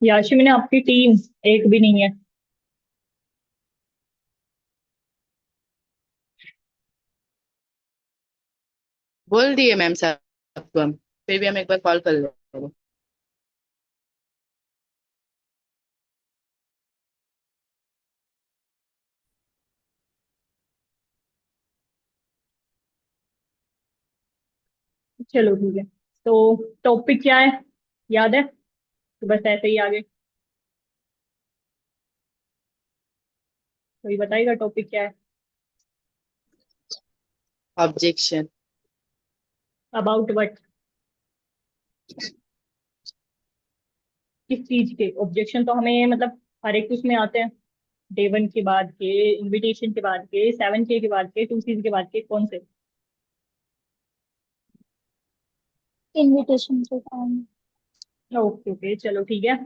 याशी मैंने आपकी टीम एक भी नहीं है। बोल दिए मैम साहब को हम, फिर भी हम एक बार कॉल कर लेंगे। चलो ठीक है। तो टॉपिक क्या है, याद है? तो बस ऐसे ही आगे कोई बताएगा टॉपिक क्या है? ऑब्जेक्शन। About what? किस चीज के ऑब्जेक्शन? तो हमें मतलब हर एक उसमें आते हैं। डे वन के बाद के, इनविटेशन के बाद के, 7K के बाद के, 2 Cs के बाद के, कौन से? इनविटेशन के टाइम। ओके ओके, चलो ठीक है।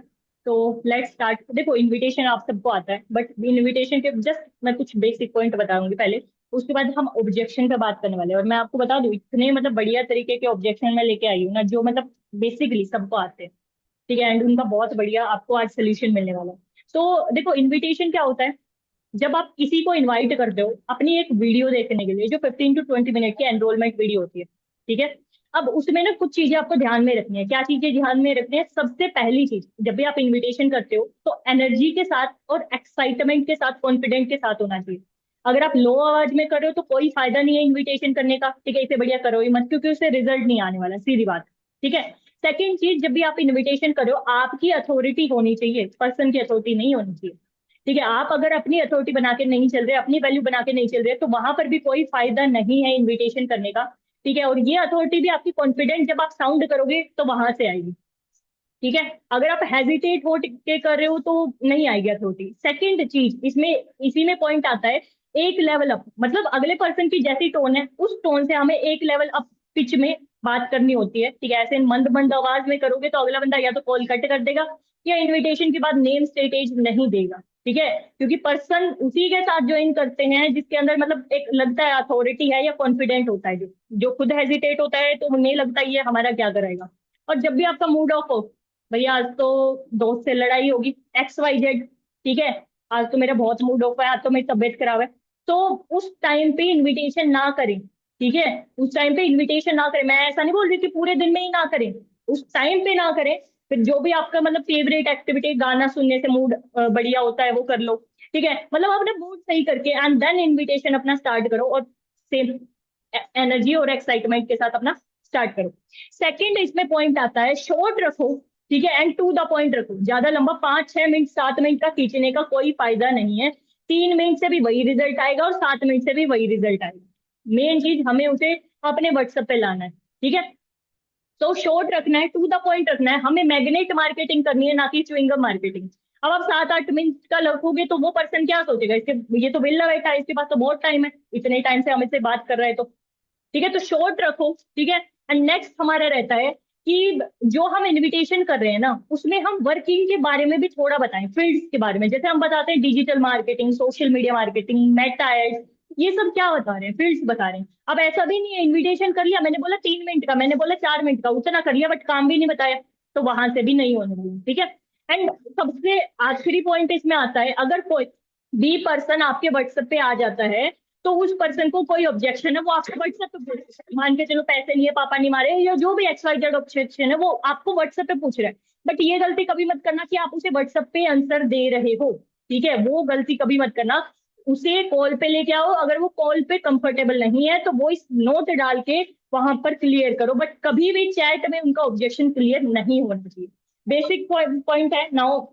तो लेट्स स्टार्ट। देखो, इनविटेशन आप सबको आता है, बट इनविटेशन के जस्ट मैं कुछ बेसिक पॉइंट बताऊंगी पहले। उसके बाद हम ऑब्जेक्शन पे बात करने वाले हैं। और मैं आपको बता दूं, इतने मतलब बढ़िया तरीके के ऑब्जेक्शन मैं लेके आई हूँ ना, जो मतलब बेसिकली सबको आते हैं। ठीक है, एंड उनका बहुत बढ़िया आपको आज सोल्यूशन मिलने वाला है। तो देखो, इनविटेशन क्या होता है? जब आप किसी को इनवाइट करते हो अपनी एक वीडियो देखने के लिए, जो 15 to 20 मिनट की एनरोलमेंट वीडियो होती है। ठीक है। अब उसमें ना कुछ चीजें आपको ध्यान में रखनी है। क्या चीजें ध्यान में रखनी है? सबसे पहली चीज, जब भी आप इनविटेशन करते हो तो एनर्जी के साथ और एक्साइटमेंट के साथ, कॉन्फिडेंट के साथ होना चाहिए। अगर आप लो आवाज में कर रहे हो तो कोई फायदा नहीं है इन्विटेशन करने का। ठीक है, इसे बढ़िया करो ही मत, क्योंकि उससे रिजल्ट नहीं आने वाला, सीधी बात। ठीक है। सेकेंड चीज, जब भी आप इन्विटेशन करो आपकी अथॉरिटी होनी चाहिए, पर्सन की अथॉरिटी नहीं होनी चाहिए। ठीक है, आप अगर अपनी अथॉरिटी बना के नहीं चल रहे, अपनी वैल्यू बना के नहीं चल रहे, तो वहां पर भी कोई फायदा नहीं है इनविटेशन करने का। ठीक है, और ये अथॉरिटी भी आपकी कॉन्फिडेंट जब आप साउंड करोगे तो वहां से आएगी। ठीक है। अगर आप हेजिटेट हो के कर रहे हो तो नहीं आएगी अथॉरिटी। सेकंड चीज इसमें, इसी में पॉइंट आता है, एक लेवल अप। मतलब अगले पर्सन की जैसी टोन है, उस टोन से हमें एक लेवल अप पिच में बात करनी होती है। ठीक है, ऐसे मंद मंद आवाज में करोगे तो अगला बंदा या तो कॉल कट कर देगा, या इनविटेशन के बाद नेम स्टेटेज नहीं देगा। ठीक है, क्योंकि पर्सन उसी के साथ ज्वाइन करते हैं जिसके अंदर मतलब एक लगता है अथॉरिटी है या कॉन्फिडेंट होता है। जो जो खुद हेजिटेट होता है तो उन्हें लगता है ये हमारा क्या कराएगा। और जब भी आपका मूड ऑफ हो, भैया आज तो दोस्त से लड़ाई होगी, XYZ, ठीक है, आज तो मेरा बहुत मूड ऑफ है, आज तो मेरी तबीयत खराब है, तो उस टाइम पे इनविटेशन ना करें। ठीक है, उस टाइम पे इनविटेशन ना करें। मैं ऐसा नहीं बोल रही कि पूरे दिन में ही ना करें, उस टाइम पे ना करें। फिर जो भी आपका मतलब फेवरेट एक्टिविटी, गाना सुनने से मूड बढ़िया होता है, वो कर लो। ठीक है, मतलब अपने मूड सही करके एंड देन इनविटेशन अपना स्टार्ट करो, और सेम एनर्जी और एक्साइटमेंट के साथ अपना स्टार्ट करो। सेकंड इसमें पॉइंट आता है, शॉर्ट रखो। ठीक है, एंड टू द पॉइंट रखो। ज्यादा लंबा 5 6 मिनट 7 मिनट का खींचने का कोई फायदा नहीं है। 3 मिनट से भी वही रिजल्ट आएगा और 7 मिनट से भी वही रिजल्ट आएगा। मेन चीज हमें उसे अपने व्हाट्सएप पे लाना है। ठीक है, तो शॉर्ट रखना है, टू द पॉइंट रखना है। हमें मैग्नेट मार्केटिंग करनी है, ना कि च्युइंगम मार्केटिंग। अब आप 7 8 मिनट का रखोगे तो वो पर्सन क्या सोचेगा, इसके ये तो विल्ला बैठा है, इसके पास तो बहुत टाइम है, इतने टाइम से हम इससे बात कर रहे हैं तो। ठीक है, तो शॉर्ट रखो। ठीक है, एंड नेक्स्ट हमारा रहता है कि जो हम इनविटेशन कर रहे हैं ना, उसमें हम वर्किंग के बारे में भी थोड़ा बताएं, फील्ड्स के बारे में। जैसे हम बताते हैं digital marketing, social media marketing, Meta ads, ये सब क्या बता रहे हैं, फील्ड्स बता रहे हैं। अब ऐसा भी नहीं है इनविटेशन कर लिया, मैंने बोला 3 मिनट का, मैंने बोला 4 मिनट का, उतना कर लिया बट काम भी नहीं बताया, तो वहां से भी नहीं होने वाला, ठीक है। एंड सबसे आखिरी पॉइंट इसमें आता है, अगर कोई बी पर्सन आपके व्हाट्सएप पे आ जाता है, तो उस पर्सन को कोई ऑब्जेक्शन है, वो आपको व्हाट्सएप पे पूछ सकता है। मान के चलो पैसे नहीं है, पापा नहीं मारे, या जो भी XYZ ऑब्जेक्शन है, वो आपको व्हाट्सएप पे पूछ रहा है। बट ये गलती कभी मत करना कि आप उसे व्हाट्सएप पे आंसर दे रहे हो, ठीक है, वो गलती कभी मत करना। उसे कॉल पे लेके आओ, अगर वो कॉल पे कंफर्टेबल नहीं है तो वॉइस नोट डाल के वहां पर क्लियर करो, बट कभी भी चैट में उनका ऑब्जेक्शन क्लियर नहीं होना चाहिए। बेसिक पॉइंट है। नाउ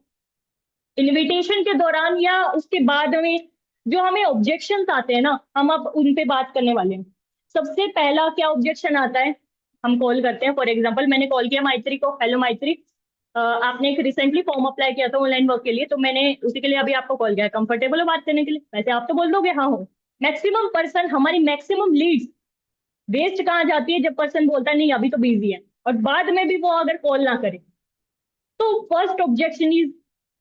इनविटेशन के दौरान या उसके बाद में जो हमें ऑब्जेक्शंस आते हैं ना, हम अब उन पे बात करने वाले हैं। सबसे पहला क्या ऑब्जेक्शन आता है, हम कॉल करते हैं, फॉर एग्जांपल मैंने कॉल किया माइत्री को, हेलो माइत्री, आपने एक रिसेंटली फॉर्म अप्लाई किया था ऑनलाइन वर्क के लिए, तो मैंने उसी के लिए अभी आपको कॉल किया है, कंफर्टेबल हो बात करने के लिए? वैसे आप तो बोल दोगे हाँ हो। मैक्सिमम पर्सन, हमारी मैक्सिमम लीड्स वेस्ट कहाँ जाती है, जब पर्सन बोलता है नहीं अभी तो बिजी है, और बाद में भी वो अगर कॉल ना करे। तो फर्स्ट ऑब्जेक्शन इज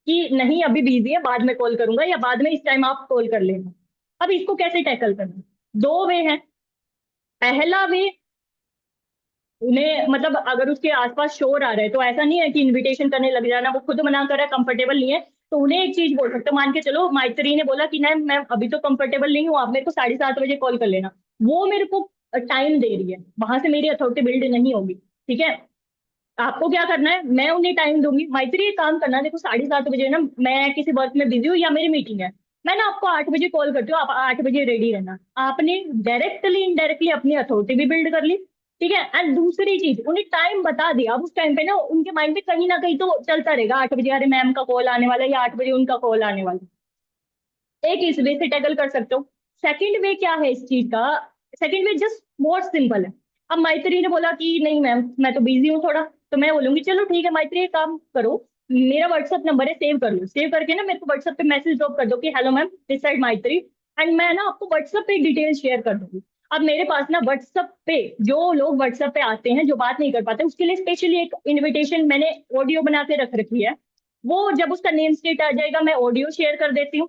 कि नहीं अभी बिजी है, बाद में कॉल करूंगा, या बाद में इस टाइम आप कॉल कर लेना। अब इसको कैसे टैकल करना, दो वे हैं। पहला वे, उन्हें मतलब अगर उसके आसपास शोर आ रहा है, तो ऐसा नहीं है कि इनविटेशन करने लग जाना, वो खुद मना कर रहा है, कंफर्टेबल नहीं है, तो उन्हें एक चीज बोल सकते हो, मान के चलो माइत्री ने बोला कि नहीं मैं अभी तो कंफर्टेबल नहीं हूँ, आप मेरे को 7:30 बजे कॉल कर लेना। वो मेरे को टाइम दे रही है, वहां से मेरी अथॉरिटी बिल्ड नहीं होगी, ठीक है। आपको क्या करना है, मैं उन्हें टाइम दूंगी, मैत्री एक काम करना, देखो 7:30 बजे ना मैं किसी वर्क में बिजी हूँ या मेरी मीटिंग है, मैं ना आपको 8 बजे कॉल करती हूँ, आप 8 बजे रेडी रहना। आपने डायरेक्टली इनडायरेक्टली अपनी अथॉरिटी भी बिल्ड कर ली, ठीक है। एंड दूसरी चीज, उन्हें टाइम बता दिया, अब उस टाइम पे ना उनके माइंड में कहीं ना कहीं तो चलता रहेगा, 8 बजे अरे मैम का कॉल आने वाला है, या 8 बजे उनका कॉल आने वाला है। एक इस वे से टैकल कर सकते हो। सेकंड वे क्या है इस चीज का, सेकंड वे जस्ट बहुत सिंपल है। अब मैत्री ने बोला कि नहीं मैम मैं तो बिजी हूँ थोड़ा, तो मैं बोलूंगी चलो ठीक है मैत्री, एक काम करो, मेरा व्हाट्सअप नंबर है, सेव कर लो, सेव करके ना मेरे को व्हाट्सएप पे मैसेज ड्रॉप कर दो कि हेलो मैम दिस साइड मैत्री, एंड मैं ना आपको व्हाट्सएप पे डिटेल शेयर कर दूंगी। अब मेरे पास ना व्हाट्सएप पे, जो लोग व्हाट्सएप पे आते हैं जो बात नहीं कर पाते, उसके लिए स्पेशली एक इन्विटेशन मैंने ऑडियो बना के रख रखी है। वो जब उसका नेम स्टेट आ जाएगा, मैं ऑडियो शेयर कर देती हूँ,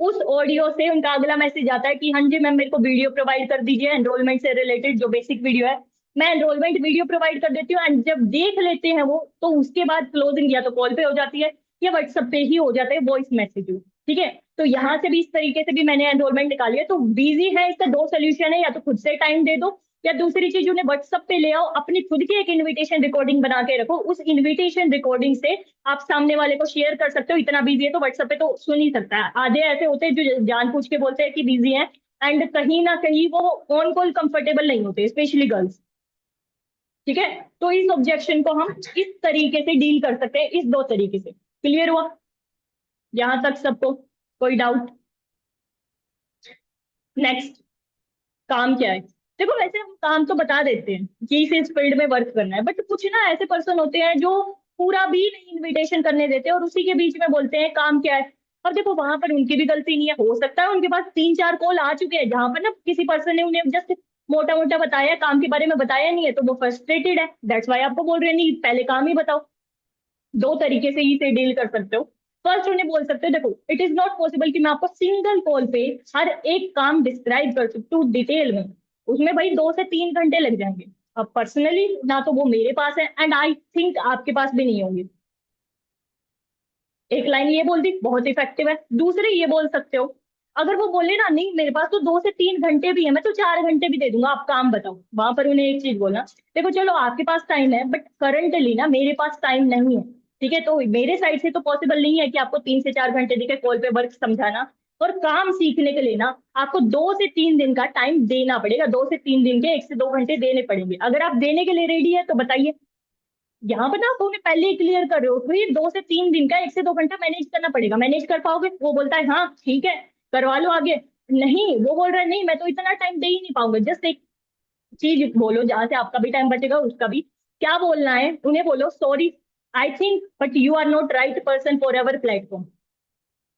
उस ऑडियो से उनका अगला मैसेज आता है कि हाँ जी मैम मेरे को वीडियो प्रोवाइड कर दीजिए एनरोलमेंट से रिलेटेड, जो बेसिक वीडियो है, मैं एनरोलमेंट वीडियो प्रोवाइड कर देती हूँ। एंड जब देख लेते हैं वो, तो उसके बाद क्लोजिंग या तो कॉल पे हो जाती है या व्हाट्सएप पे ही हो जाता है वॉइस मैसेज, ठीक है। तो यहाँ से भी इस तरीके से भी मैंने एनरोलमेंट निकाली है। तो बिजी है, इसका दो सोल्यूशन है, या तो खुद से टाइम दे दो, या दूसरी चीज उन्हें व्हाट्सएप पे ले आओ, अपनी खुद की एक इनविटेशन रिकॉर्डिंग बना के रखो, उस इनविटेशन रिकॉर्डिंग से आप सामने वाले को शेयर कर सकते हो। इतना बिजी है तो व्हाट्सएप पे तो सुन ही सकता है, आधे ऐसे होते हैं जो जान पूछ के बोलते हैं कि बिजी है, एंड कहीं ना कहीं वो ऑन कॉल कंफर्टेबल नहीं होते, स्पेशली गर्ल्स, ठीक है। तो इस ऑब्जेक्शन को हम इस तरीके से डील कर सकते हैं, इस दो तरीके से। क्लियर हुआ यहां तक सबको, कोई डाउट? नेक्स्ट, काम क्या है। देखो वैसे हम काम तो बता देते हैं कि इस फील्ड में वर्क करना है, बट कुछ ना ऐसे पर्सन होते हैं जो पूरा भी नहीं इनविटेशन करने देते और उसी के बीच में बोलते हैं काम क्या है। और देखो वहां पर उनकी भी गलती नहीं है, हो सकता है उनके पास 3-4 कॉल आ चुके हैं जहां पर ना किसी पर्सन ने उन्हें जस्ट मोटा मोटा बताया, काम के बारे में बताया नहीं है, तो वो फ्रस्ट्रेटेड है, दैट्स वाई आपको बोल रहे हैं नहीं पहले काम ही बताओ। दो तरीके से इसे डील कर सकते हो। फर्स्ट उन्हें बोल सकते हो देखो इट इज नॉट पॉसिबल कि मैं आपको सिंगल कॉल पे हर एक काम डिस्क्राइब कर सकती हूँ डिटेल में, उसमें भाई 2 से 3 घंटे लग जाएंगे। अब पर्सनली ना तो वो मेरे पास है, एंड आई थिंक आपके पास भी नहीं होंगे। एक लाइन ये बोल दी, बहुत इफेक्टिव है। दूसरे ये बोल सकते हो, अगर वो बोले ना नहीं मेरे पास तो 2 से 3 घंटे भी है, मैं तो 4 घंटे भी दे दूंगा, आप काम बताओ, वहां पर उन्हें एक चीज बोलना, देखो चलो आपके पास टाइम है बट करंटली ना मेरे पास टाइम नहीं है, ठीक है। तो मेरे साइड से तो पॉसिबल नहीं है कि आपको 3 से 4 घंटे देके कॉल पे वर्क समझाना, और काम सीखने के लिए ना आपको 2 से 3 दिन का टाइम देना पड़ेगा, 2 से 3 दिन के 1 से 2 घंटे देने पड़ेंगे। अगर आप देने के लिए रेडी है तो बताइए। यहाँ पर ना आप उन्हें पहले ही क्लियर कर रहे हो, तो ये 2 से 3 दिन का 1 से 2 घंटा मैनेज करना पड़ेगा, मैनेज कर पाओगे? वो बोलता है हाँ ठीक है करवा लो आगे। नहीं, वो बोल रहा है नहीं मैं तो इतना टाइम दे ही नहीं पाऊंगा। जस्ट एक चीज बोलो जहां से आपका भी टाइम बचेगा उसका भी। क्या बोलना है उन्हें, बोलो sorry I think but you are not right person for our platform.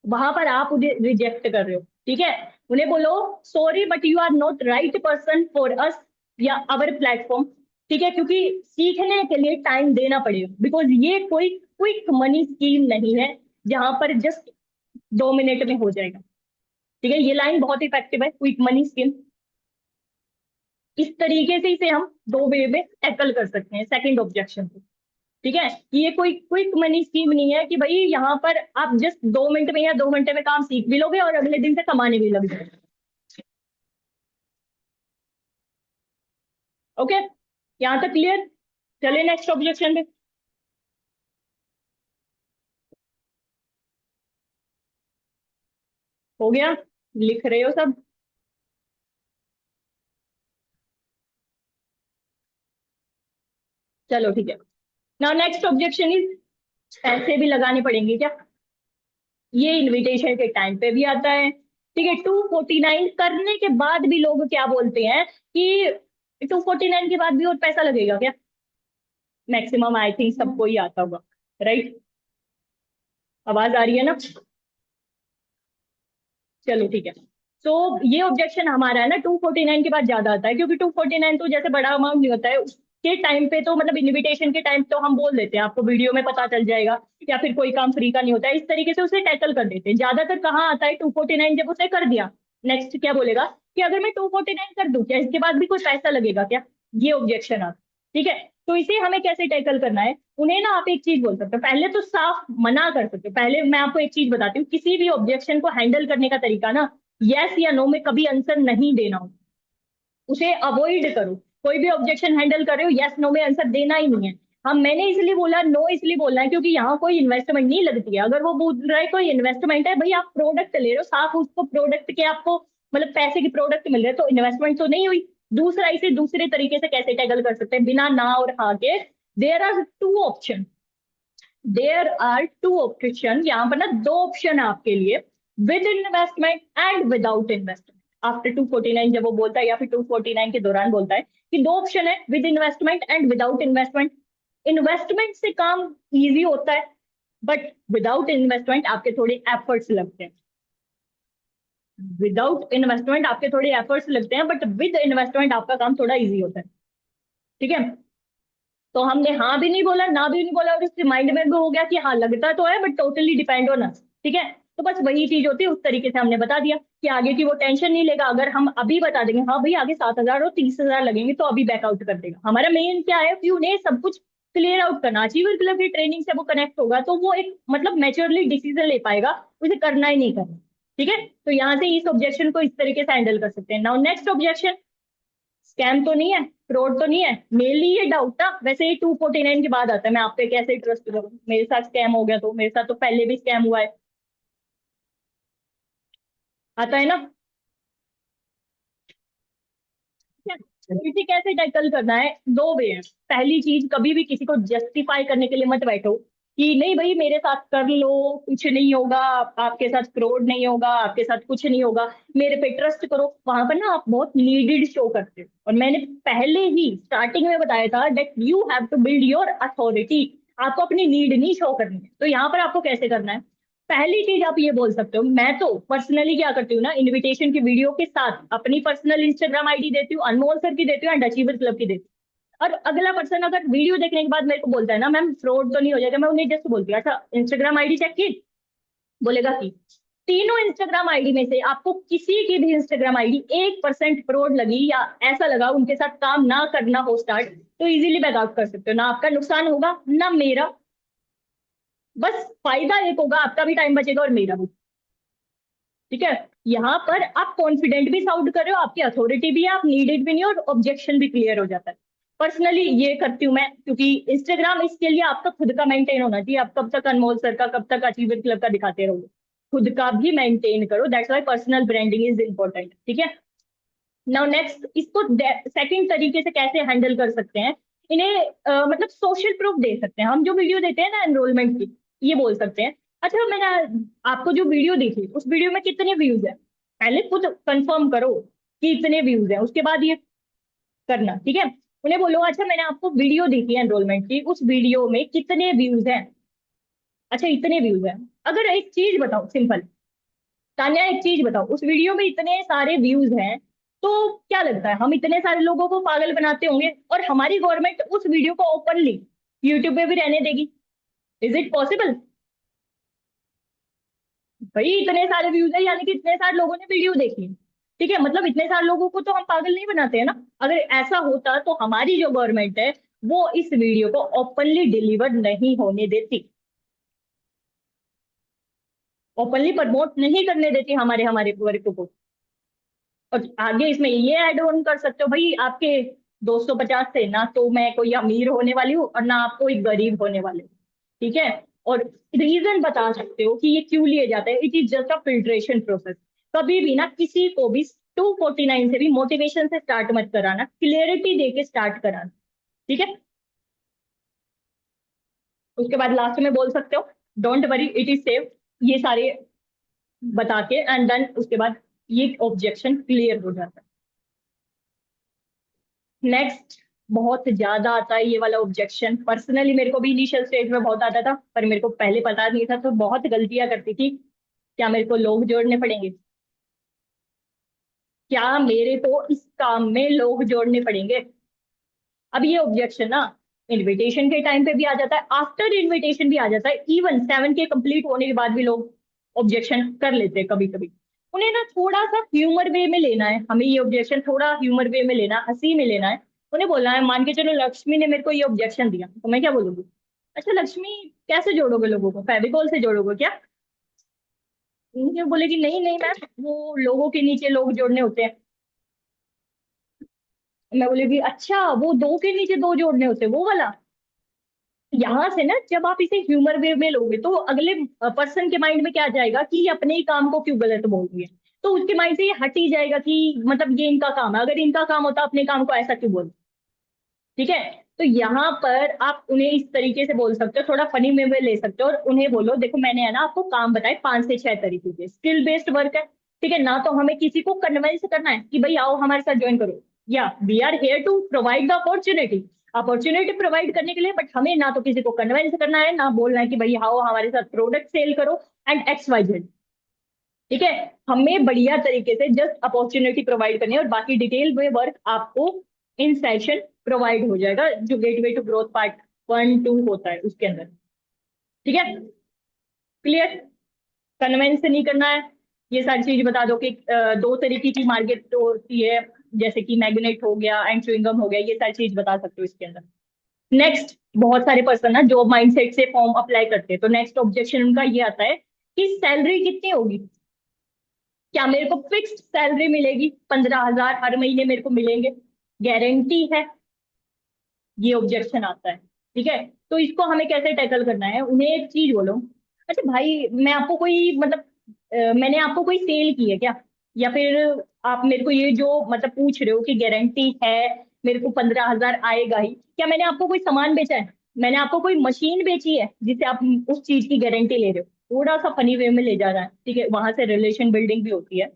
वहां पर आप उन्हें रिजेक्ट कर रहे हो, ठीक है। उन्हें बोलो sorry but you are not right person for us या अवर प्लेटफॉर्म। ठीक है, क्योंकि सीखने के लिए टाइम देना पड़ेगा, बिकॉज ये कोई क्विक मनी स्कीम नहीं है जहां पर जस्ट 2 मिनट में हो जाएगा। ठीक है, ये लाइन बहुत इफेक्टिव है, क्विक मनी स्कीम। इस तरीके से इसे हम 2 वे में टैकल कर सकते हैं सेकंड ऑब्जेक्शन को। ठीक है, ये कोई क्विक मनी स्कीम नहीं है कि भाई यहाँ पर आप जस्ट 2 मिनट में या 2 घंटे में काम सीख भी लोगे और अगले दिन से कमाने भी लग जाओगे। ओके, यहाँ तक क्लियर? चलिए नेक्स्ट ऑब्जेक्शन पे। हो गया? लिख रहे हो सब? चलो ठीक है। नाउ नेक्स्ट ऑब्जेक्शन इज, पैसे भी लगाने पड़ेंगे क्या? ये इनविटेशन के टाइम पे भी आता है। ठीक है, 249 करने के बाद भी लोग क्या बोलते हैं कि 249 के बाद भी और पैसा लगेगा क्या? मैक्सिमम आई थिंक सबको ही आता होगा, राइट? आवाज आ रही है ना? चलो ठीक है। तो ये ऑब्जेक्शन हमारा है ना 249 के बाद ज्यादा आता है, क्योंकि 249 तो जैसे बड़ा अमाउंट नहीं होता है उसके टाइम पे, तो मतलब इनविटेशन के टाइम तो हम बोल देते हैं, आपको वीडियो में पता चल जाएगा, या फिर कोई काम फ्री का नहीं होता है, इस तरीके से उसे टैकल कर देते हैं। ज्यादातर कहाँ आता है 249 जब उसे कर दिया, नेक्स्ट क्या बोलेगा कि अगर मैं 249 कर दूं क्या इसके बाद भी कोई पैसा लगेगा क्या? ये ऑब्जेक्शन आता। ठीक है, तो इसे हमें कैसे टैकल करना है? उन्हें ना आप एक चीज बोल सकते हो, पहले तो साफ मना कर सकते हो। पहले मैं आपको एक चीज बताती हूँ, किसी भी ऑब्जेक्शन को हैंडल करने का तरीका ना यस या नो में कभी आंसर नहीं देना हो, उसे अवॉइड करो। कोई भी ऑब्जेक्शन हैंडल कर रहे हो, यस नो में आंसर देना ही नहीं है। हम मैंने इसलिए बोला नो, इसलिए बोलना है क्योंकि यहाँ कोई इन्वेस्टमेंट नहीं लगती है। अगर वो बोल रहा है कोई इन्वेस्टमेंट है, भाई आप प्रोडक्ट ले रहे हो, साफ उसको प्रोडक्ट के आपको मतलब पैसे की प्रोडक्ट मिल रहे हैं, तो इन्वेस्टमेंट तो नहीं हुई। दूसरा, इसे दूसरे तरीके से कैसे टैकल कर सकते हैं बिना ना और हाँ के? There are two option, there are two option, यहाँ पर ना दो ऑप्शन है आपके लिए, with investment and without investment. After 249 जब वो बोलता है या फिर 249 के दौरान बोलता है कि दो ऑप्शन है, with investment and without investment. Investment से काम इजी होता है, बट विदाउट इन्वेस्टमेंट आपके थोड़े एफर्ट्स लगते हैं। विदाउट इन्वेस्टमेंट आपके थोड़े एफर्ट्स लगते हैं, बट विद इन्वेस्टमेंट आपका काम थोड़ा इजी होता है। ठीक है, तो हमने हाँ भी नहीं बोला, ना भी नहीं बोला, और उसके माइंड में भी हो गया कि हाँ लगता तो है but totally depend on us. ठीक है, तो बस वही चीज होती है, उस तरीके से हमने बता दिया कि आगे की वो टेंशन नहीं लेगा। अगर हम अभी बता देंगे हाँ भाई आगे 7,000 और 30,000 लगेंगे, तो अभी बैकआउट कर देगा। हमारा मेन क्या है कि उन्हें सब कुछ क्लियर आउट करना। अचीवर क्लब की ट्रेनिंग से वो कनेक्ट होगा तो वो एक मतलब मैच्योरली डिसीजन ले पाएगा, उसे करना ही नहीं करना। ठीक है, तो यहाँ से इस ऑब्जेक्शन को इस तरीके से हैंडल कर सकते हैं। नाउ नेक्स्ट ऑब्जेक्शन, स्कैम तो नहीं है, फ्रॉड तो नहीं है? मेनली ये डाउट था, वैसे ये 249 के बाद आता है, मैं आप पे कैसे ट्रस्ट करूं, मेरे साथ स्कैम हो गया तो, मेरे साथ तो पहले भी स्कैम हुआ है, आता है ना? इसे कैसे टैकल करना है? 2 वे है। पहली चीज, कभी भी किसी को जस्टिफाई करने के लिए मत बैठो कि नहीं भाई मेरे साथ कर लो, कुछ नहीं होगा, आपके साथ फ्रॉड नहीं होगा, आपके साथ कुछ नहीं होगा, मेरे पे ट्रस्ट करो। वहां पर ना आप बहुत नीडेड शो करते हो, और मैंने पहले ही स्टार्टिंग में बताया था that you have to build your authority. आपको अपनी नीड नहीं शो करनी है। तो यहाँ पर आपको कैसे करना है? पहली चीज आप ये बोल सकते हो, मैं तो पर्सनली क्या करती हूँ ना, इनविटेशन की वीडियो के साथ अपनी पर्सनल इंस्टाग्राम आईडी देती हूँ, अनमोल सर की देती हूँ एंड अचीवर क्लब की देती हूँ। और अगला पर्सन अगर वीडियो देखने के बाद मेरे को बोलता है ना मैम फ्रॉड तो नहीं हो जाएगा, मैं उन्हें जस्ट बोलती हूँ अच्छा इंस्टाग्राम आईडी चेक की? बोलेगा कि तीनों इंस्टाग्राम आईडी में से आपको किसी की भी इंस्टाग्राम आईडी 1% फ्रॉड लगी या ऐसा लगा उनके साथ काम ना करना हो स्टार्ट, तो इजीली बैकआउट कर सकते हो। ना आपका नुकसान होगा ना मेरा, बस फायदा एक होगा, आपका भी टाइम बचेगा और मेरा भी। ठीक है, यहाँ पर आप कॉन्फिडेंट भी साउंड कर रहे हो, आपकी अथॉरिटी भी है, आप नीडेड भी नहीं, और ऑब्जेक्शन भी क्लियर हो जाता है। पर्सनली ये करती हूँ मैं, क्योंकि इंस्टाग्राम इसके लिए आपका खुद का मेंटेन होना चाहिए। आप कब तक अनमोल सर का, कब तक अचीवर क्लब का दिखाते रहोगे? खुद का भी मेंटेन करो, that's why personal branding is important. ठीक है, नाउ नेक्स्ट, इसको सेकंड तरीके से कैसे हैंडल कर सकते हैं? इन्हें मतलब सोशल प्रूफ दे सकते हैं। हम जो वीडियो देते हैं ना एनरोलमेंट की, ये बोल सकते हैं अच्छा मैंने आपको जो वीडियो देखी उस वीडियो में कितने व्यूज है, पहले खुद कंफर्म करो कि इतने व्यूज है, उसके बाद ये करना। ठीक है, उन्हें बोलो अच्छा मैंने आपको वीडियो देखी है एनरोलमेंट की, उस वीडियो में कितने व्यूज हैं? अच्छा इतने व्यूज हैं। अगर एक चीज बताओ सिंपल, तान्या एक चीज बताओ, उस वीडियो में इतने सारे व्यूज हैं, तो क्या लगता है हम इतने सारे लोगों को पागल बनाते होंगे और हमारी गवर्नमेंट उस वीडियो को ओपनली यूट्यूब पे भी रहने देगी? Is it possible? भाई इतने सारे व्यूज है यानी कि इतने सारे लोगों ने वीडियो देखी है। ठीक है, मतलब इतने सारे लोगों को तो हम पागल नहीं बनाते हैं ना। अगर ऐसा होता तो हमारी जो गवर्नमेंट है वो इस वीडियो को ओपनली डिलीवर नहीं होने देती, ओपनली प्रमोट नहीं करने देती हमारे हमारे वर्क को। और आगे इसमें ये ऐड ऑन कर सकते हो भाई, आपके 250 से ना तो मैं कोई अमीर होने वाली हूँ और ना आप कोई गरीब होने वाले हो। ठीक है, और रीजन बता सकते हो कि ये क्यों लिए जाते हैं। It is just a filtration process. कभी भी ना किसी को भी 249 से भी मोटिवेशन से स्टार्ट मत कराना, क्लियरिटी दे के स्टार्ट कराना। ठीक है, उसके बाद लास्ट में बोल सकते हो don't worry it is safe, ये सारे बता के एंड देन उसके बाद ये ऑब्जेक्शन क्लियर हो जाता है। नेक्स्ट, बहुत ज्यादा आता है ये वाला ऑब्जेक्शन। पर्सनली मेरे को भी इनिशियल स्टेज में बहुत आता था, पर मेरे को पहले पता नहीं था तो बहुत गलतियां करती थी। क्या मेरे को लोग जोड़ने पड़ेंगे? क्या मेरे को इस काम में लोग जोड़ने पड़ेंगे? अब ये ऑब्जेक्शन ना इनविटेशन के टाइम पे भी आ जाता है, आफ्टर इनविटेशन भी आ जाता है, इवन 7K कंप्लीट होने के बाद भी लोग ऑब्जेक्शन कर लेते हैं कभी कभी। उन्हें ना थोड़ा सा ह्यूमर वे में लेना है, हमें ये ऑब्जेक्शन थोड़ा ह्यूमर वे में लेना, हंसी में लेना है। उन्हें बोलना है, मान के चलो लक्ष्मी ने मेरे को ये ऑब्जेक्शन दिया तो मैं क्या बोलूंगी? अच्छा लक्ष्मी, कैसे जोड़ोगे लोगों को, फेविकॉल से जोड़ोगे क्या? ये बोलेगी नहीं नहीं मैम, वो लोगों के नीचे लोग जोड़ने होते हैं। मैं बोलेगी अच्छा वो दो के नीचे दो जोड़ने होते हैं वो वाला। यहाँ से ना जब आप इसे ह्यूमर वे में लोगे तो अगले पर्सन के माइंड में क्या जाएगा कि ये अपने ही काम को क्यों गलत बोल रही है। तो उसके माइंड से ये हट ही जाएगा कि मतलब ये इनका काम है, अगर इनका काम होता अपने काम को ऐसा क्यों बोल। ठीक है, तो यहाँ पर आप उन्हें इस तरीके से बोल सकते हो, थोड़ा फनी वे में ले सकते हो और उन्हें बोलो देखो मैंने है ना आपको काम बताए 5 से 6 तरीके के, स्किल बेस्ड वर्क है। ठीक है ना, तो हमें किसी को कन्विंस करना है कि भाई आओ हमारे साथ ज्वाइन करो, या we are here to provide the opportunity, opportunity provide करने के लिए। बट हमें ना तो किसी को कन्विंस करना है ना बोलना है कि भाई आओ हमारे साथ प्रोडक्ट सेल करो एंड XYZ। ठीक है, हमें बढ़िया तरीके से जस्ट अपॉर्चुनिटी प्रोवाइड करनी है और बाकी डिटेल में वर्क आपको इन सेशन प्रोवाइड हो जाएगा, जो गेटवे टू ग्रोथ पार्ट 1 2 होता है उसके अंदर। ठीक है, क्लियर? कन्वेंस नहीं करना है, ये सारी चीज बता दो कि 2 तरीके की मार्केट होती है, जैसे कि मैग्नेट हो गया एंड च्युइंगम हो गया, ये सारी चीज बता सकते हो इसके अंदर। नेक्स्ट, बहुत सारे पर्सन ना जॉब माइंडसेट से फॉर्म अप्लाई करते हैं, तो नेक्स्ट ऑब्जेक्शन उनका ये आता है कि सैलरी कितनी होगी, क्या मेरे को फिक्स्ड सैलरी मिलेगी, 15,000 हर महीने मेरे को मिलेंगे, गारंटी है? ये ऑब्जेक्शन आता है। ठीक है, तो इसको हमें कैसे टैकल करना है, उन्हें एक चीज बोलो, अच्छा भाई मैं आपको कोई मतलब मैंने आपको कोई सेल की है क्या, या फिर आप मेरे को ये जो मतलब पूछ रहे हो कि गारंटी है मेरे को 15,000 आएगा ही, क्या मैंने आपको कोई सामान बेचा है, मैंने आपको कोई मशीन बेची है जिससे आप उस चीज की गारंटी ले रहे हो? थोड़ा सा फनी वे में ले जा रहा है। ठीक है, वहां से रिलेशन बिल्डिंग भी होती है।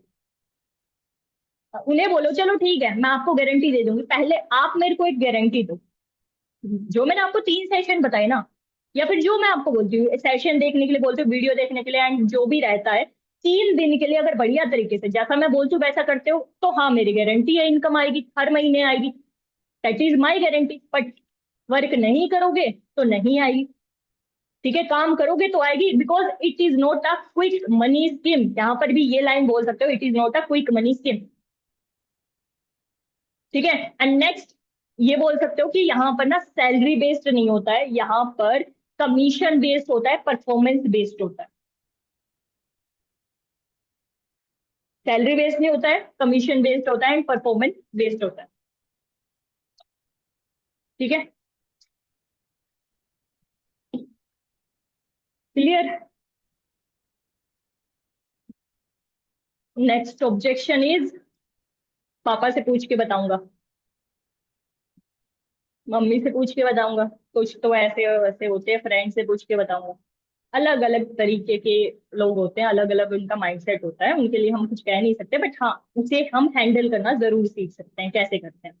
उन्हें बोलो चलो ठीक है मैं आपको गारंटी दे दूंगी, पहले आप मेरे को एक गारंटी दो, जो मैंने आपको 3 सेशन बताए ना, या फिर जो मैं आपको बोलती हूँ सेशन देखने के लिए बोलती हूँ, वीडियो देखने के लिए एंड जो भी रहता है, 3 दिन के लिए अगर बढ़िया तरीके से जैसा मैं बोलती हूँ वैसा करते हो तो हाँ मेरी गारंटी है इनकम आएगी, हर महीने आएगी। That is my guarantee. But work नहीं करोगे तो नहीं आएगी। ठीक है, काम करोगे तो आएगी, because it is not a quick money scheme. यहाँ पर भी ये लाइन बोल सकते हो, it is not a quick money scheme. ठीक है, एंड नेक्स्ट ये बोल सकते हो कि यहाँ पर ना सैलरी बेस्ड नहीं होता है, यहाँ पर कमीशन बेस्ड होता है, परफॉर्मेंस बेस्ड होता है। सैलरी बेस्ड नहीं होता है, कमीशन बेस्ड होता है एंड परफॉर्मेंस बेस्ड होता है। ठीक है, क्लियर? नेक्स्ट ऑब्जेक्शन इज, पापा से पूछ के बताऊंगा, मम्मी से पूछ के बताऊंगा, कुछ तो ऐसे वैसे होते हैं, फ्रेंड से पूछ के बताऊंगा। अलग अलग तरीके के लोग होते हैं, अलग अलग उनका माइंडसेट होता है, उनके लिए हम कुछ कह नहीं सकते, बट हाँ उसे हम हैंडल करना जरूर सीख सकते हैं, कैसे करते हैं।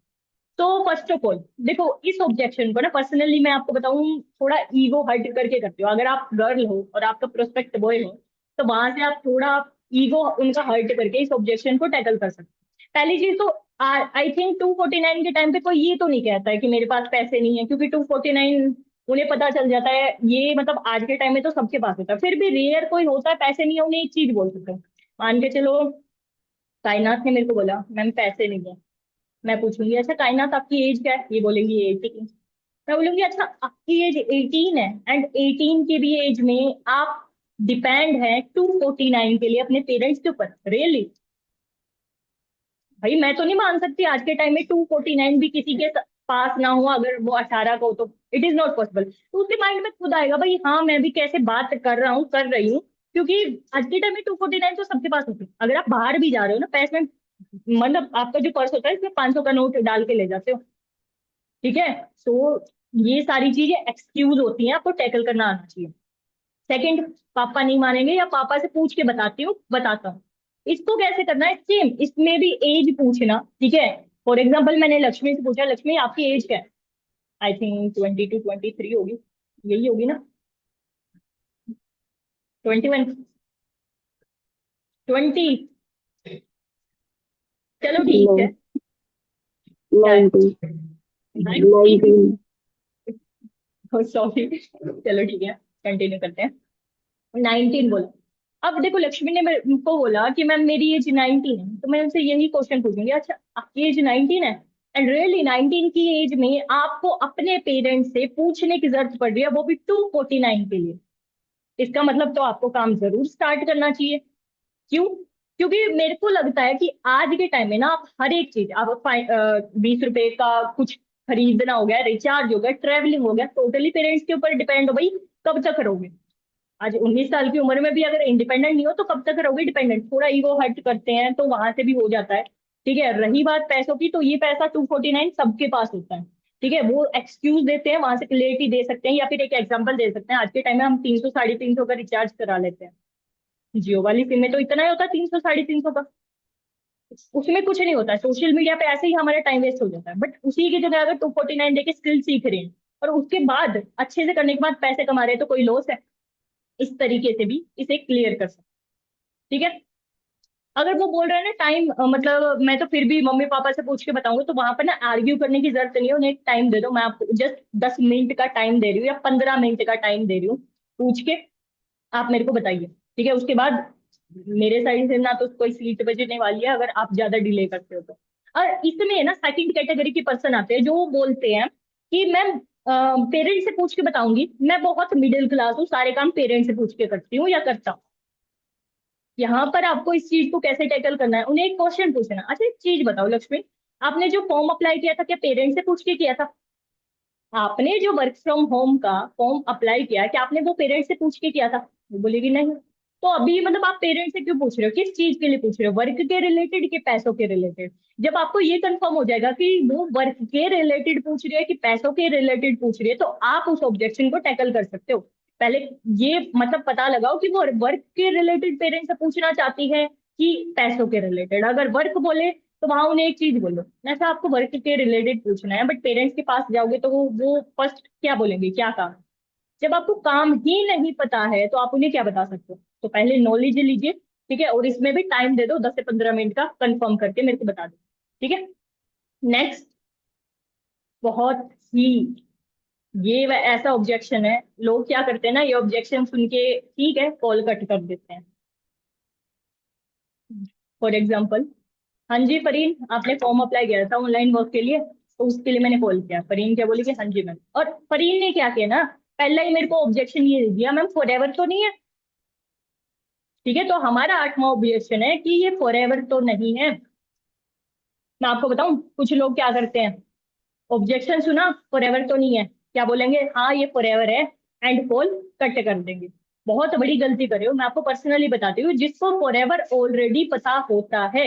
तो फर्स्ट ऑफ ऑल देखो, इस ऑब्जेक्शन को ना पर्सनली मैं आपको बताऊं थोड़ा ईगो हर्ट करके करते हो। अगर आप गर्ल हो और आपका प्रोस्पेक्ट बॉय हो तो वहां से आप थोड़ा ईगो उनका हर्ट करके इस ऑब्जेक्शन को टैकल कर सकते हो। पहली चीज तो आई थिंक 249 के टाइम पे कोई ये तो नहीं कहता है कि मेरे पास पैसे नहीं है, क्योंकि 249 उन्हें पता चल जाता है, ये मतलब आज के टाइम में तो सबके पास होता है। फिर भी रेयर कोई होता है पैसे नहीं है, उन्हें एक चीज बोल सकते हैं। मान के चलो कायनात ने मेरे को बोला मैम पैसे नहीं है, मैं पूछूंगी अच्छा कायनात आपकी एज क्या है, ये बोलेंगी 18। मैं बोलूंगी अच्छा आपकी एज 18 है, एंड 18 की भी एज में आप डिपेंड है 249 के लिए अपने पेरेंट्स के ऊपर, रियली? भाई मैं तो नहीं मान सकती आज के टाइम में 249 भी किसी के पास ना हो, अगर वो 18 का हो तो इट इज नॉट पॉसिबल। तो उसके माइंड में खुद आएगा भाई हाँ मैं भी कैसे बात कर रहा हूँ, कर रही हूँ, क्योंकि आज के टाइम में 249 तो सबके पास होती है। अगर आप बाहर भी जा रहे हो ना पैसे में, मतलब आपका जो पर्स होता है इसमें 500 का नोट डाल के ले जाते हो, ठीक है? तो ये सारी चीजें एक्सक्यूज होती हैं, आपको टैकल करना आना चाहिए। सेकंड, पापा नहीं मानेंगे या पापा से पूछ के बताती हूँ, बताता हूँ। इसको कैसे करना है सेम, इसमें भी एज पूछना, ठीक है? फॉर एग्जाम्पल मैंने लक्ष्मी से पूछा लक्ष्मी आपकी एज क्या है, आई थिंक 22 23 होगी, यही होगी ना? 21, 20, चलो ठीक है। No, क्या है? 90, 19? 19. सॉरी, चलो ठीक है, कंटिन्यू करते हैं। 19 बोला। अब देखो लक्ष्मी ने मेरे को बोला कि मैम मेरी एज 19 है, तो मैं उनसे यही क्वेश्चन पूछूंगी अच्छा आपकी एज 19 है, एंड रियली 19 की एज में आपको अपने पेरेंट्स से पूछने की जरूरत पड़ रही है, वो भी 249 के लिए। इसका मतलब तो आपको काम जरूर स्टार्ट करना चाहिए। क्यों? क्योंकि मेरे को लगता है कि आज के टाइम में ना आप हर एक चीज, आप 20 रुपए का कुछ खरीदना हो गया, रिचार्ज हो गया, ट्रेवलिंग हो गया, टोटली पेरेंट्स के ऊपर डिपेंड हो भाई। कब तक करोगे? आज 19 साल की उम्र में भी अगर इंडिपेंडेंट नहीं हो तो कब तक रहोगे डिपेंडेंट? थोड़ा ईगो हर्ट करते हैं तो वहां से भी हो जाता है। ठीक है, रही बात पैसों की, तो ये पैसा 249 सबके पास होता है। ठीक है, वो एक्सक्यूज देते हैं, वहां से क्लियरिटी दे सकते हैं, या फिर एक एग्जांपल दे सकते हैं। आज के टाइम में हम 300 350 का रिचार्ज करा लेते हैं, जियो वाली सिम में तो इतना ही होता है, 300 350 का। उसमें कुछ नहीं होता है, सोशल मीडिया पे ऐसे ही हमारा टाइम वेस्ट हो जाता है। बट उसी की जगह अगर 249 देके स्किल सीख रहे हैं और उसके बाद अच्छे से करने के बाद पैसे कमा रहे हैं, तो कोई लॉस है? इस तरीके से भी इसे क्लियर कर सकते हैं। ठीक है, अगर वो बोल रहे हैं ना टाइम, मतलब मैं तो फिर भी मम्मी पापा से पूछ के बताऊंगा, तो वहां पर ना आर्ग्यू करने की जरूरत नहीं है, उन्हें एक टाइम दे दो। मैं आपको जस्ट 10 मिनट का टाइम दे रही हूँ या 15 मिनट का टाइम दे रही हूँ, पूछ के आप मेरे को बताइए। ठीक है, उसके बाद मेरे साइड से ना तो कोई सीट बजने वाली है अगर आप ज्यादा डिले करते हो तो। और इसमें ना सेकंड कैटेगरी के पर्सन आते हैं जो बोलते हैं कि मैम पेरेंट्स से पूछ के बताऊंगी, मैं बहुत मिडिल क्लास हूँ, सारे काम पेरेंट्स से पूछ के करती हूँ या करता हूँ। यहाँ पर आपको इस चीज को कैसे टैकल करना है, उन्हें एक क्वेश्चन पूछना, अच्छा एक चीज बताओ लक्ष्मी, आपने जो फॉर्म अप्लाई किया था क्या पेरेंट्स से पूछ के किया था? आपने जो वर्क फ्रॉम होम का फॉर्म अप्लाई किया, क्या आपने वो पेरेंट्स से पूछ के किया था? वो बोलेगी नहीं। तो अभी मतलब आप पेरेंट्स से क्यों पूछ रहे हो, किस चीज के लिए पूछ रहे हो, वर्क के रिलेटेड के पैसों के रिलेटेड? जब आपको ये कंफर्म हो जाएगा कि वो वर्क के रिलेटेड पूछ रही है कि पैसों के रिलेटेड पूछ रही है, तो आप उस ऑब्जेक्शन को टैकल कर सकते हो। पहले ये मतलब पता लगाओ कि वो वर्क के रिलेटेड पेरेंट्स से पूछना चाहती है कि पैसों के रिलेटेड। अगर वर्क बोले तो वहां उन्हें एक चीज बोलो, ऐसा आपको वर्क के रिलेटेड पूछना है, बट पेरेंट्स के पास जाओगे तो वो फर्स्ट क्या बोलेंगे, क्या काम है? जब आपको काम ही नहीं पता है तो आप उन्हें क्या बता सकते हो? तो पहले नॉलेज लीजिए, ठीक है, और इसमें भी टाइम दे दो 10 से 15 मिनट का, कंफर्म करके मेरे को बता दो। ठीक है, नेक्स्ट, बहुत ही ऐसा ऑब्जेक्शन है, लोग क्या करते हैं ना, ये ऑब्जेक्शन सुन के ठीक है कॉल कट कर देते हैं। फॉर एग्जाम्पल, हाँ जी फरीन आपने फॉर्म अप्लाई किया था ऑनलाइन वर्क के लिए, तो उसके लिए मैंने कॉल किया। फरीन क्या बोली कि हाँ जी मैम, और फरीन ने क्या किया ना, पहला ही मेरे को ऑब्जेक्शन ये दे दिया मैम फॉर एवर तो नहीं है। ठीक है, तो हमारा 8वां ऑब्जेक्शन है कि ये फॉर एवर तो नहीं है। मैं आपको बताऊं कुछ लोग क्या करते हैं, ऑब्जेक्शन सुना फॉर एवर तो नहीं है, क्या बोलेंगे, हाँ ये फॉर एवर है, एंड कॉल कट कर देंगे। बहुत बड़ी गलती करे हो, मैं आपको पर्सनली बताती हूँ, जिसको फॉर एवर ऑलरेडी पता होता है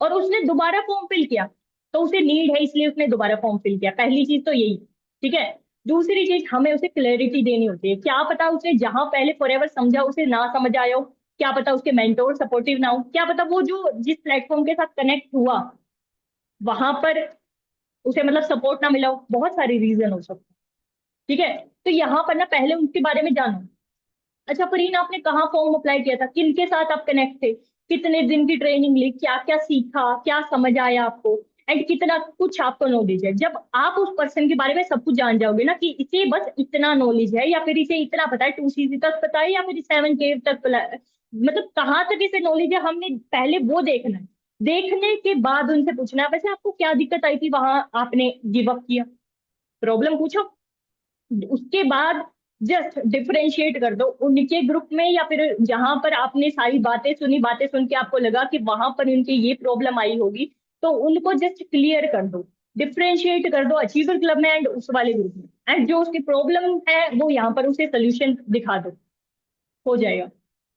और उसने दोबारा फॉर्म फिल किया, तो उसे नीड है इसलिए उसने दोबारा फॉर्म फिल किया, पहली चीज तो यही। ठीक है, दूसरी चीज हमें उसे क्लैरिटी देनी होती है, क्या पता उसे जहां पहले फॉरएवर समझा उसे ना समझ आया हो, क्या पता उसके मेंटोर सपोर्टिव ना हो, क्या पता वो जो जिस प्लेटफॉर्म के साथ कनेक्ट हुआ वहां पर उसे मतलब सपोर्ट ना मिला हो, बहुत सारी रीजन हो सकते हैं। ठीक है, तो यहाँ पर ना पहले उनके बारे में जानो। अच्छा फरीन आपने कहाँ फॉर्म अप्लाई किया था, किन के साथ आप कनेक्ट थे, कितने दिन की ट्रेनिंग ली, क्या क्या सीखा, क्या समझ आया आपको, एंड कितना कुछ आपको नॉलेज है। जब आप उस पर्सन के बारे में सब कुछ जान जाओगे ना, कि इसे बस इतना नॉलेज है, या फिर इसे इतना पता है, 2 CC तक पता है, या फिर 7K तक मतलब कहाँ तक इसे नॉलेज है, हमने पहले वो देखना है। देखने के बाद उनसे पूछना है, वैसे आपको क्या दिक्कत आई थी वहां, आपने गिव अप किया, प्रॉब्लम पूछो। उसके बाद जस्ट डिफरेंशिएट कर दो उनके ग्रुप में, या फिर जहां पर आपने सारी बातें सुनी, बातें सुन के आपको लगा कि वहां पर उनकी ये प्रॉब्लम आई होगी, तो उनको जस्ट क्लियर कर दो, डिफरेंशिएट कर दो अचीवर क्लब में एंड उस वाले ग्रुप में, एंड जो उसकी प्रॉब्लम है वो यहाँ पर उसे सोल्यूशन दिखा दो, हो जाएगा।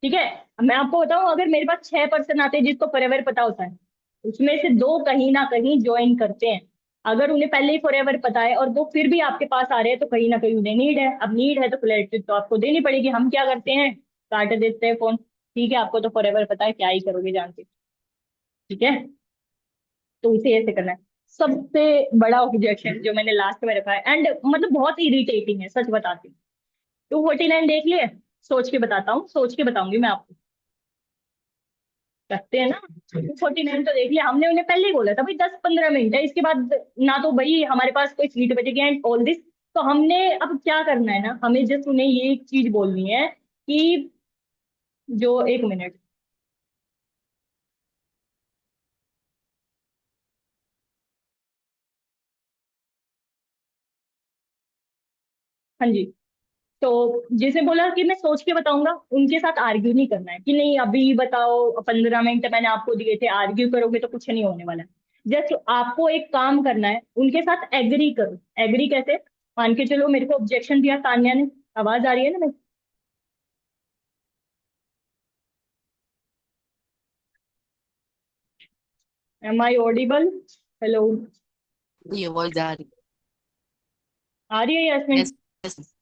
ठीक है। अब मैं आपको बताऊं, अगर मेरे पास 6 पर्सन आते हैं जिसको फॉरएवर पता होता है, उसमें से 2 कहीं ना कहीं ज्वाइन करते हैं। अगर उन्हें पहले ही फॉरएवर पता है और वो फिर भी आपके पास आ रहे हैं, तो कहीं ना कहीं उन्हें नीड है। अब नीड है तो क्लैरिटी तो आपको देनी पड़ेगी। हम क्या करते हैं, काट देते हैं फोन। ठीक है, आपको तो फॉरएवर पता है, क्या ही करोगे जान के। ठीक है, तो इसे ऐसे करना है। सबसे बड़ा ऑब्जेक्शन जो मैंने लास्ट में रखा है, एंड मतलब बहुत इरिटेटिंग है, सच बताती हूँ। 249 देख लिए, सोच के बताता हूँ, सोच के बताऊंगी मैं आपको। करते हैं ना। 249 तो देख लिया हमने, उन्हें पहले ही बोला था भाई 10-15 मिनट है, इसके बाद ना तो भाई हमारे पास कोई सीट बचेगी एंड ऑल दिस। तो हमने अब क्या करना है ना, हमें जस्ट उन्हें ये एक चीज बोलनी है कि जो, 1 मिनट। हाँ जी। तो जैसे बोला कि मैं सोच के बताऊंगा, उनके साथ आर्ग्यू नहीं करना है कि नहीं अभी बताओ, 15 मिनट मैंने आपको दिए थे, आर्ग्यू करोगे तो कुछ नहीं होने वाला। जस्ट आपको एक काम करना है, उनके साथ एग्री करो। एग्री कैसे, मान के चलो मेरे को ऑब्जेक्शन दिया तान्या ने, आवाज आ रही है ना? Am I audible? हेलो? ये वॉइस आ रही आ रही है है। Yasmin? Yes yes.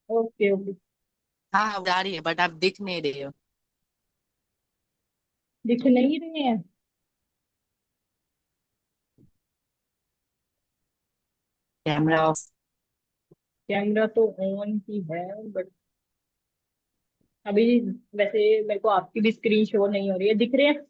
Okay okay. हाँ अब आ रही है बट आप दिख नहीं रहे हो। दिख नहीं रहे हैं? Camera off. कैमरा तो ऑन ही है, बट अभी वैसे मेरे को आपकी भी स्क्रीन शो नहीं हो रही है, दिख रहे हैं?